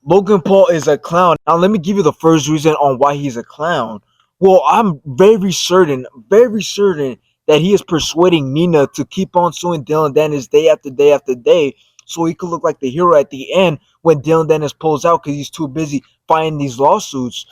Logan Paul is a clown. Now, let me give you the first reason on why he's a clown. Well, I'm very certain that he is persuading Nina to keep on suing Dylan Dennis day after day after day so he could look like the hero at the end when Dylan Dennis pulls out because he's too busy fighting these lawsuits.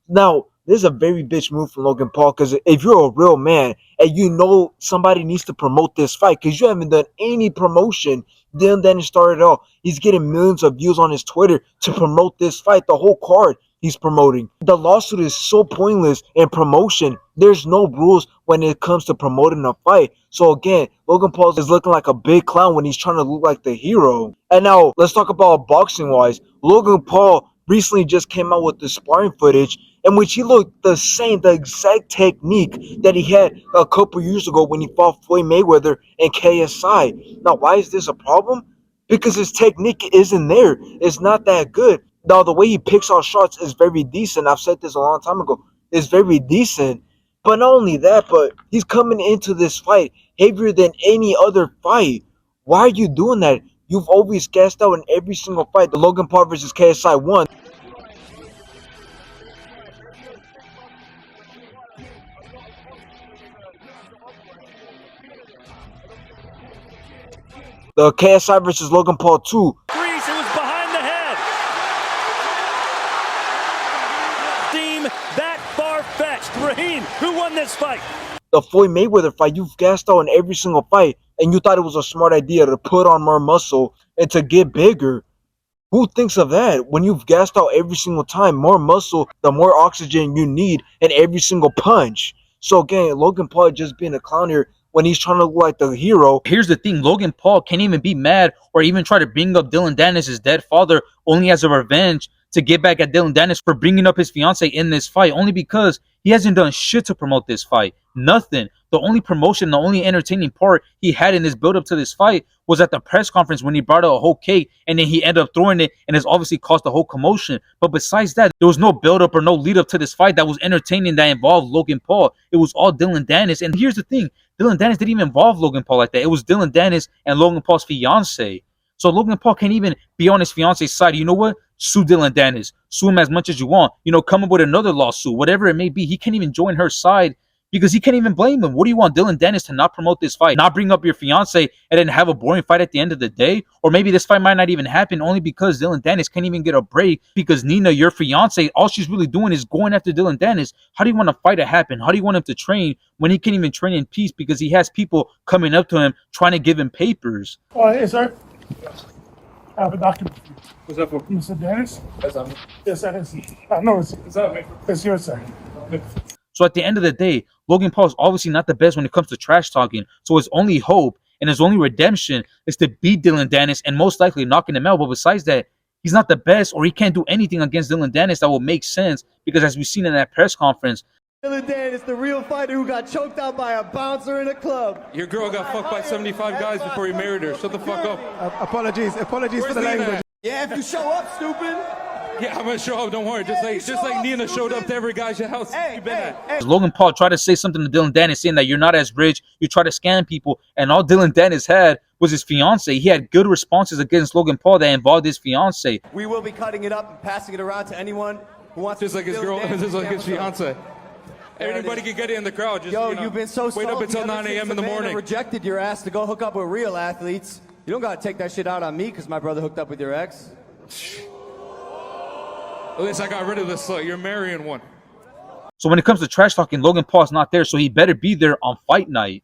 Now, this is a very bitch move from Logan Paul because if you're a real man and you know somebody needs to promote this fight because you haven't done any promotion, then it started off. He's getting millions of views on his Twitter to promote this fight, the whole card he's promoting. The lawsuit is so pointless in promotion. There's no rules when it comes to promoting a fight. So again, Logan Paul is looking like a big clown when he's trying to look like the hero. And now let's talk about boxing wise. Logan Paul recently just came out with the sparring footage in which he looked the same, the exact technique that he had a couple years ago when he fought Floyd Mayweather in KSI. Now, why is this a problem? Because his technique isn't there. It's not that good. Now, the way he picks out shots is very decent. I've said this a long time ago. It's very decent. But not only that, but he's coming into this fight heavier than any other fight. Why are you doing that? You've always gassed out in every single fight. The Logan Paul versus KSI 1. The KSI versus Logan Paul 2. Reese, it was behind the head. Seem that far-fetched. Raheem, who won this fight? The Floyd Mayweather fight, you've gassed out in every single fight, and you thought it was a smart idea to put on more muscle and to get bigger. Who thinks of that? When you've gassed out every single time, more muscle, the more oxygen you need in every single punch. So again, Logan Paul just being a clown here when he's trying to look like the hero. Here's the thing, Logan Paul can't even be mad or even try to bring up Dylan Dennis' dead father only as a revenge to get back at Dylan Dennis for bringing up his fiance in this fight, only because he hasn't done shit to promote this fight. Nothing. The only promotion, the only entertaining part he had in this build up to this fight was at the press conference when he brought out a whole cake and then he ended up throwing it and has obviously caused a whole commotion. But besides that, there was no build up or no lead up to this fight that was entertaining that involved Logan Paul. It was all Dylan Dennis. And here's the thing, Dylan Dennis didn't even involve Logan Paul like that. It was Dylan Dennis and Logan Paul's fiance. So Logan Paul can't even be on his fiance's side. You know what? Sue Dylan Dennis. Sue him as much as you want. You know, come up with another lawsuit, whatever it may be. He can't even join her side because he can't even blame him. What do you want Dylan Dennis to not promote this fight, not bring up your fiance, and then have a boring fight at the end of the day? Or maybe this fight might not even happen only because Dylan Dennis can't even get a break because Nina, your fiance, all she's really doing is going after Dylan Dennis. How do you want a fight to happen? How do you want him to train when he can't even train in peace because he has people coming up to him trying to give him papers? Oh, hey, sir. I have a document for you. What's up for? Mr. Dennis? That's on me. Yes, that is. I know it's. What's up, man? It's yours, sir. So at the end of the day, Logan Paul is obviously not the best when it comes to trash talking. So his only hope and his only redemption is to beat Dylan Dennis and most likely knocking him out. But besides that, he's not the best or he can't do anything against Dylan Dennis that will make sense because as we've seen in that press conference, Dylan Dennis, the real fighter who got choked out by a bouncer in a club. Your girl got fucked by 75 guys before you married her. Shut the fuck up. Apologies for the language. Yeah, if you show up, stupid. Yeah, I'm gonna show up. Don't worry. Just like Nina showed up to every guy's house. Hey, You been at. Logan Paul tried to say something to Dylan Dennis saying that you're not as rich, you try to scam people, and all Dylan Dennis had was his fiance. He had good responses against Logan Paul that involved his fiance. We will be cutting it up and passing it around to anyone who wants Just to like his Dylan girl, Dennis just like camera his show. fiance. Anybody can get it in the crowd. Just, Yo, you know, you've been so wait up salty until ever 9 since a.m. in the Amanda morning. rejected your ass to go hook up with real athletes. You don't gotta take that shit out on me because my brother hooked up with your ex. At least I got rid of this slut. You're marrying one. So when it comes to trash talking, Logan Paul's not there, so he better be there on fight night.